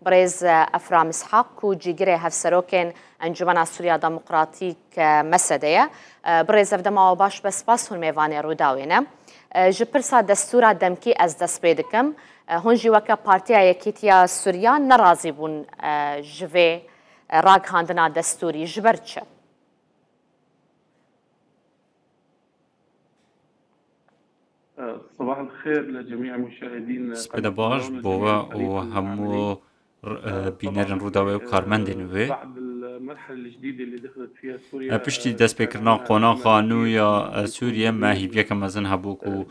برز افرام اسحاق و جیگره هفسروکین انجمن سوریا دموکراتیک مسدیه برز افدما و باش بس باس هون میوانی روداوینه جپرسا دستورا دمکی از دست بیدکم هنجی وکا پارتیا یکیتیا سوریا نرازی بون جوه راگ هاندنا دستوری جبرچه صباح الخير لجميع المشاهدين. سپید باش بوا و همو بینرن روداوی و کارمندین وی. بعد المرحلة الجديدة اللي دخلت فيها سوريا. پشتی دست بکرنا قونا خانو یا سوریه ماهیبیه که مزن هبوک و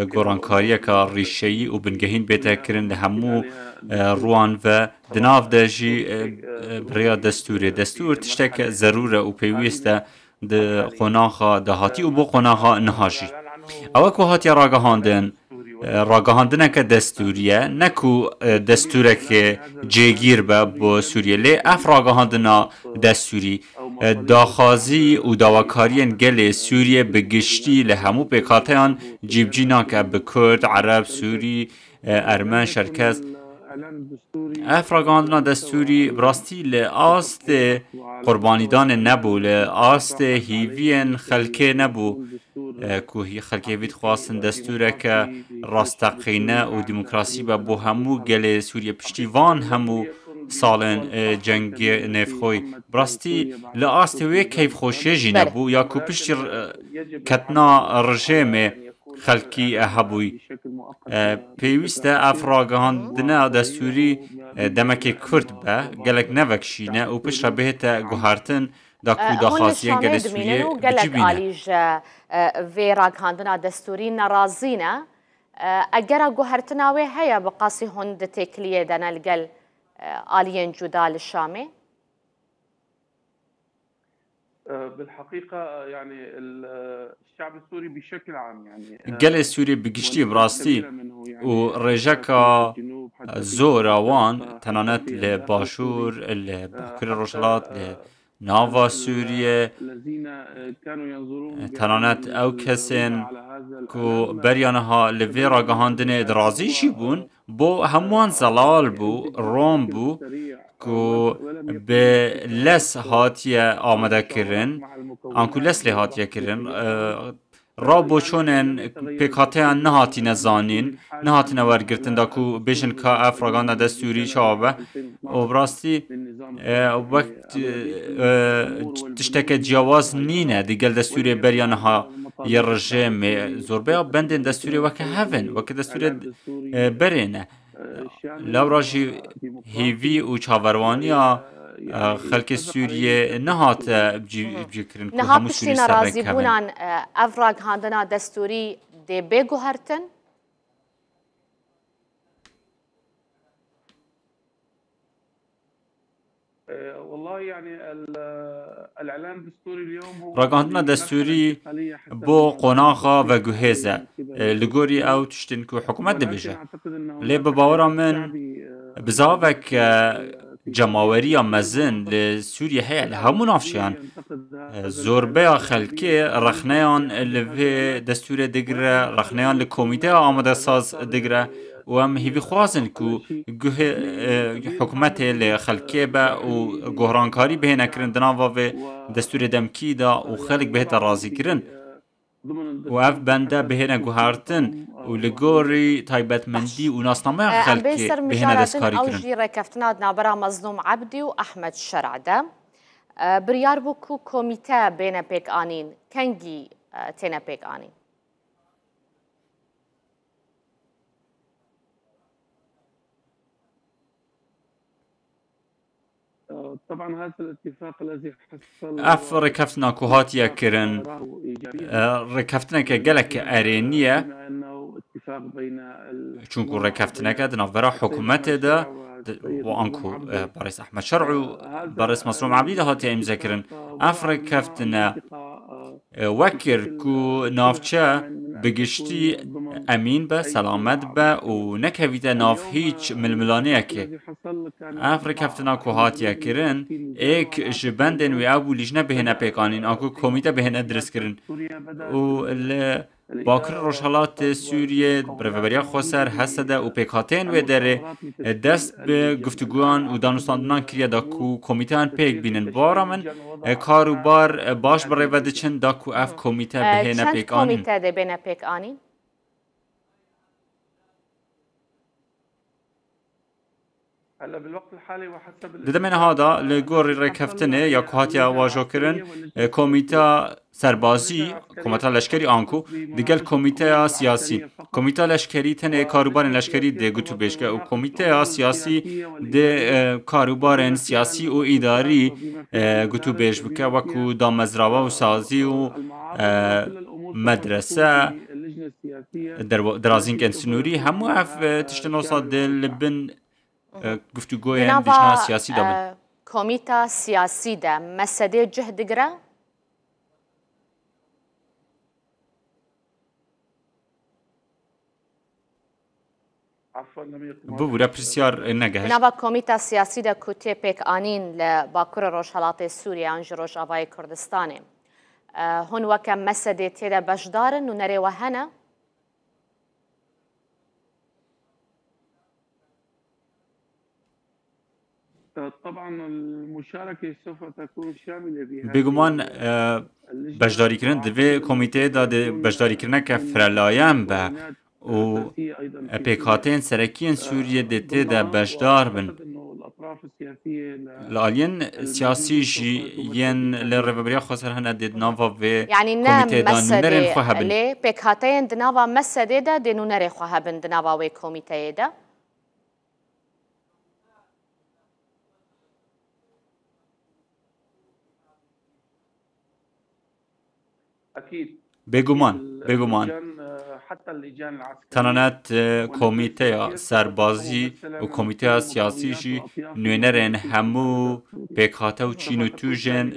گورانکاریه که ریشهی و بنگهین بیتا کرن همو روان و دناف داجی بریا دستوره. دستور تشتک ضروره و پیوسته ده قونا دهاتی و بو قونا نهاجی. اوه که هاتی راگهاندن که دستوریه نکو دستوره که جگیر با سوریه لی اف راگهاندن دستوری داخازی و داواکارین گل سوریه بگشتی لهمو پیکاتیان جیب جینا که بکرد عرب سوری ارمن شرکز اف راگهاندن دستوری براستی لآست قربانیدان نبو لآست هیوین خلکه نبو که خلکه وید خواستن دستوره که راستقینه و دموکراسی با همو گل سوریه پشتیوان همو سالن جنگ نفخوی براستی لآست وی کیف خوشی جی نبو یا که پشتی کتنا رژیم خلکی هبوی پیوسته افراگهاندنه دستوری دمکی کرد به گلک نوکشینه و پشت را بهت گوهارتن دا کودا خاصیه گل سوریه بجیبینه وی راگهاندنه دستوری نرازینه اگر گوهارتنه وی هیا بقاسی هند تکلیه دنه لگل آلین جدا للشامي؟ بالحقيقة يعني الشعب السوري بشكل عام يعني قال سوري بقشتي براسي ورجاكا زوراوان تنانت لباشور لبكر الرشلات لنافا سوريا تنانت او كسن كو بريانها لفي راگهاندن درازي شيبون بو هموان زلال بو روم بو کو به لس هاتیه آمده کرن آنکو لس هاتیه کرن را بوچونن پیکاتیان نهاتی نزانین نهاتی نورگرتن دا کو بیشن که افراگان دستوری چابه و براستی وقت تشتک جواز نینه دیگل دستوری بریانها یه رژیم زوربه بندن دستوری وکه هفن وکه دستوری برینه لوراجی هیوی و چاوروانیا خلک سوریه نهات بجیکرن که همو سوری سر رازی بونان افراگ هاندنا دستوری دی بگو هرتن؟ والله يعني الاعلان الدستوري اليوم هو راگهاندنا دستوری بو قناخا و گوهزه لگوری او تشتن که حکومت دبیجه لی بباورا من بزاوک جماوری مزن لسوریه هیا لهمون افشیان زوربه خلکی رخنیان لوی دستور دگره رخنیان لکومیته آمده ساز دگره و هم هیوی خوازن که حکومت لخلکی با و گهرانکاری به نکرن دناوا و دستور دمکی دا و خلق به رازی کرن و اف بنده به نگوهارتن و لگوری تایبت مندی و ناسنامه خلکی به دستکاری کرن. اوجی رکفتنا نابرا مظلوم عبدی و احمد شرعده بریار بو کو کمیته بین پیک آنین کنگی تینا پیک آنین طبعا هذا الاتفاق الذي حصل اف ركفتنا كوهاتيا كرن ركفتنا كجلك ارينيه چونكو ركفتنا كد نافبرا حكومت ده وانكو باريس احمد شرعو باريس مظلوم عبدي هاتي امزا كرن اف ركفتنا وكر كو نافچه بگشتی امین به سلامت به و نکویده ناف هیچ ململانه که افریک هفتنا که هاتیه کرن ایک جبندن و او لیجنه بهنه پیکانین آکو کمیته بهنه درست کرن و باکر روشهلات سوریه برای خسر هسته و پیکاتین و داره دست به گفتگوان و دانستاندنان کریه دا کو کمیتان پیک بینن بارا من کاروبار باش برای وده چند دا کو اف کمیته بهینه پیک آنین چند کمیته ده بینه پیک آنین؟ دیده من هادا لگور رکفتنه یا کوهاتیا واجو کرن کمیته سربازی کمیته لشکری آنکو دیگل کمیته سیاسی کمیته لشکری تنه کاروبار لشکری ده گوتو بشگه و کمیته سیاسی ده کاروبار سیاسی و اداری گوتو بش بکه وکو دا مزرعه و سازی و مدرسه درازینگ انسنوری همو اف تشتنوسا دل بن گفتگوی دیجنا سیاسی دابن کمیته سیاسی ده مسده جه دگره؟ ببوره پرسیار نگهش نوا کمیته سیاسی ده کتی پیک آنین لباکر روشهلات سوریه انج روش آوای کردستانه هون وکم مسده تیده بشدارن و نره وهنه طبعا المشاركه سوف تكون شامله بها بگمان بجداری کردن دوی کمیته داده بجداری کردن که فرلایم به و پیکاتین سرکین سوریه دیته ده بجدار بن لالین سیاسی جی ین لربریا خسر هنه دید ناوا و يعني کمیته نام دانونرین خواه مسده بن لي بكاتين دناوا مسده ده دنونري خواه بن دناوا وي كوميتي ده اكيد بگمان حتى اللجان العسكريه تنانت کمیته سربازی و کمیته سیاسی جی نوینرین همو پیکاته و چین و توجن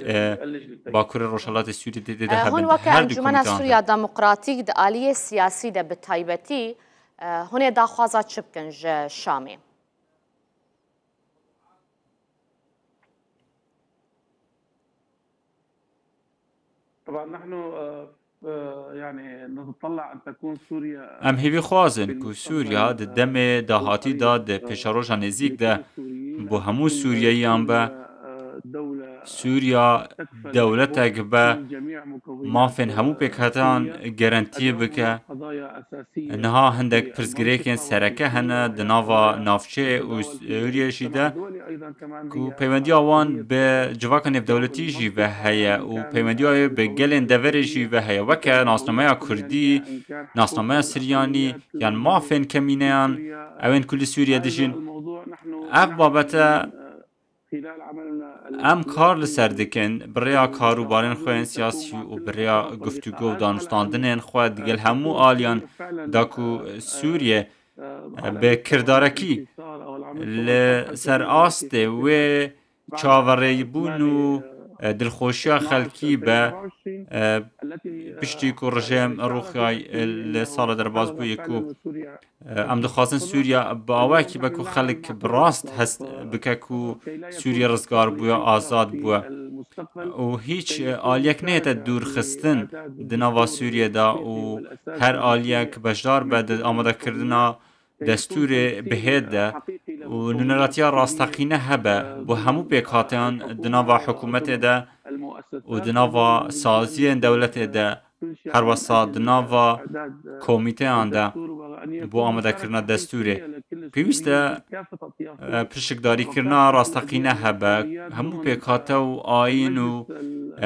باکر روشهلات سوریه دیده هون هبن وكا هر دو انجمنا کمیته سوريا ديمقراطيك ده آلية سياسي ده بتايبتي هون دا خوازا چبكنج شامي طبعا نحن يعني نتطلع ان تكون سوريا ام هیوی خوازن که سوریا ده دم دهاتی دا ده پیشاروژا نزیک ده بو همو سوریاییان به سوریا دولتک به مافن همو پیکاتان گرانتی بکه انها هندک پرزگریکن سرکه هنه دناوا نافچه و سوریه شیده که پیوندی آوان به جواکن دولتی جی و هیا و پیوندی آوان به گلن دوری جی و هیا وکه ناسنامه کردی ناسنامه سریانی یعنی مافن کمینیان اوین کل سوریه دشین اف بابته ام کار لسر دکن بریا کاروبارن خوین سیاسی و بریا گفتگو و دانستاندنین خواه دیگل همو آلیان داکو سوریه به کردارکی لسر آسته و چاوری بون و دلخوشی خلکی به پشتی که رژیم روخیای لسال در باز بوی که ام دخواستن سوریا با آوه که بکو خلق براست هست بکه که سوریا رزگار بویا آزاد بویا و هیچ آلیک نیت دور خستن دناوا سوریا دا و هر آلیک بجدار به آماده کردنا دستور بهید ده و نونراتیا راستقینه هبه بو همو پیکاتیان دناوا حکومت ده و دناوا سازی دولت ده هر وسا دناوا کمیته آنده بو آماده کرنا دستوره پیوسته پرشکداری کرنا راستقینه هبه همو پیکاته و آین و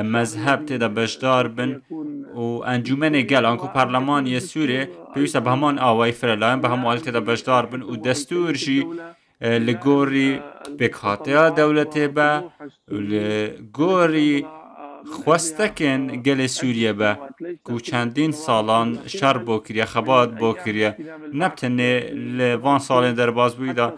مذهب تیده بجدار بن و انجومن گل آنکو پارلمانی سوره پیوسته به همان آوای فرلاین به همو آلت تیده بجدار بن و دستور جی لگوری پیکاته دولته به لگوری خواستکن گل سوریه به که چندین سالان شر بو کریه خبات بو کریه نبتنه لوان سالین در باز بویده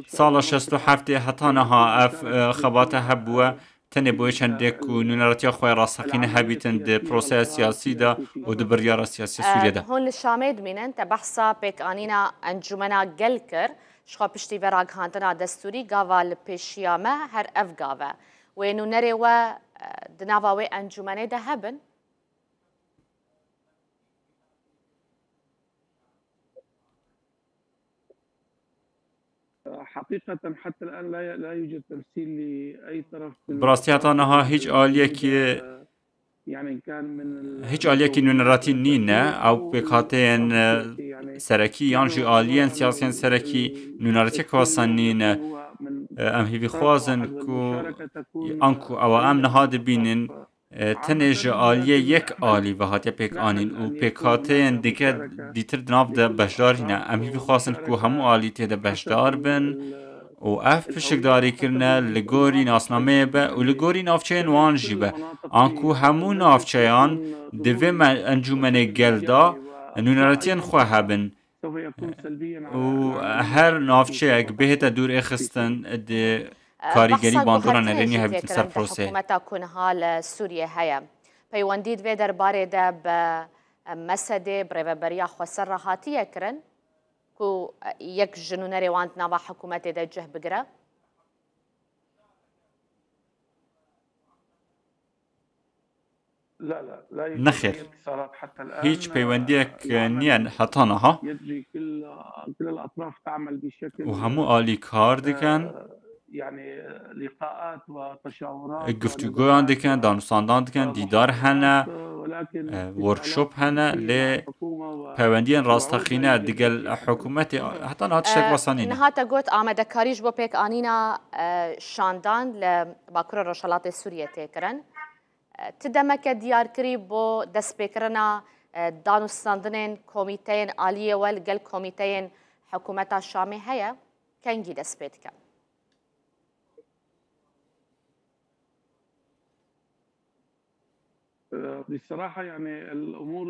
سال 67 حتی نها اف خبات هبوه تنه بوی چنده که نونراتیا خواه راستقینه هبیتن ده پروسه سیاسی ده و ده بریار سیاسی سوریه ده هون لشامد مینن تبحثا پیک آنینا انجمنا گل کر شخوا پشتی وراغ هاندنا دستوری گاوا لپیشیامه هر اف گاوه وینو نره و دناواوی انجمنه ده هبن حقيقة حتى الآن لا يوجد تمثيل لأي طرف براستی حتی نها هیچ آلیکی يعني كان من هیچ آلیکی نونراتی نینه او بکاتین سرکی یان جی آلین سیاسین سرکی نونراتی کواسان نینه ام هیوی خوازن کو انکو او ام نهاد بینن تنج آلیه یک آلی و هاتیه پیک آنین و پیکاتین دیگه دیتر دناف ده بشدار هینه ام هیوی خوازن کو همو آلی تیده بشدار بن و اف پشکداری کرنه لگوری ناسنامه به و لگوری نافچه وان جی به آنکو همو نافچهان دوی انجومن گلدا نونراتین خواه هبن و هر نافچه اگ بهت دور اخستن ده کاریگری باندوران رینی هبیتن سر پروسه حکومتا کنها لسوریه هیا پیوندید و درباره ده به مسده بریوبریا خوصر راحتیه کرن کو یک جنون روانت نوا حکومت ده جه بگره لا نخیر هیچ پیوندیک نیان حتانها يجري كل الأطراف تعمل بشكل و همو آلی کار دکن يعني لقاءات وتشاورات گفتگویان دکن دانستاندان دکن دیدار هنه ورکشوپ هنه لی پیوندیان راستخینه دیگل حکومت حتی نهات شک واسانینه نهاتا گوت آمده کاریش بو پیک آنینا شاندان لباکر روشالات سوریه تکرن تدمک دیار کری بو دست بکرنا دانستاندنین کمیتین آلیه والگل کمیتین حکومت شامی هیا کنگی دست بید کن بصراحة يعني الأمور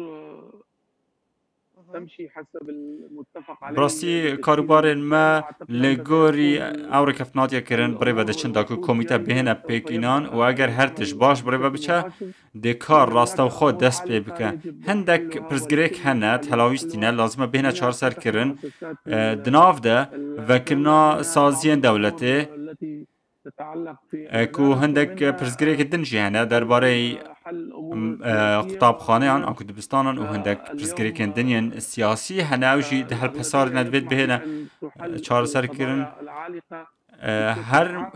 تمشي حسب المتفق عليه براستی کاروبارن ما لگوری اور کفناتیا کرن برای بدشن داکو کمیته بهنه پیکینان و اگر هر تش باش برای بچه دکار راستا و خود دست پی بکن هندک پرزگریک هنه تلاویستینه لازمه بهنه چار سر کرن دناف ده وکرنا سازین دولته کو هندک پرزگریک دنجی هنه درباره قطابخانه آن دبستان و هندک پرزگریکن دنیان سیاسی هنوشی ده هل پسار ندوید بهنه چهار سر کرن هر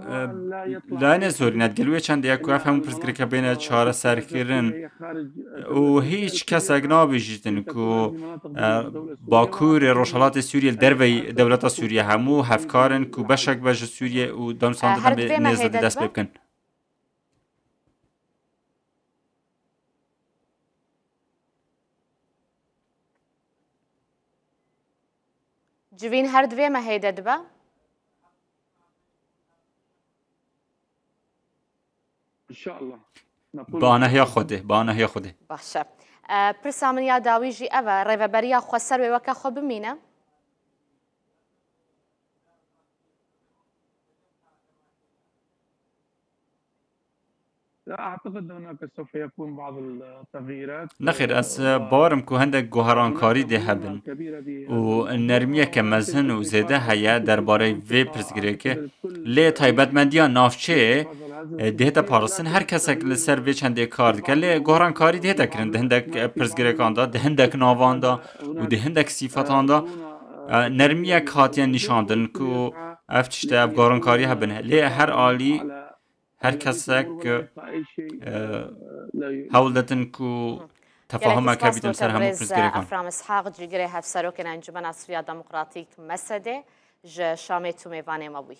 لاین زوری ندگلوی چند یک وقت همون پرزگریک بینه چهار سر کرن و هیچ کس اگنا بیجیدن که باکور روشالات سوریه دروی دولت سوریه همو هفکارن که بشک بج سوریه و دانستان هم نزد دست بکن جوین هر دوی مهیده دبا؟ إن شاء الله بانه خوده باشه پرسا من یاداوی جی اوه ریوبریا خوصر و وکا خو بمینه؟ لا أعتقد هناك سوف يكون بعض التغييرات نخیر از بارم که هندک گوهرانکاری ده هبن و نرمیه که مزن و زیده هیا درباره وی پرزگریکه لی تایبتمندیان نافچه ده تا پارسن هر کسی که لسر وی چنده کار دکه لی گوهرانکاری ده تا کرن ده هندک پرزگریکان دا ده هندک ناوان دا و ده هندک صیفتان دا نرمیه که هاتیان نشاندن که افتشته اف گوهرانکاری هبن لی هر آلی هر کسی که حول دادن که تفاهم که بیدن سر همون پرزگریکان افرام اسحاق جیگره هفسروکین انجمن سوریه دموکراتیک مسده جه شامه تو میوانه ما بوی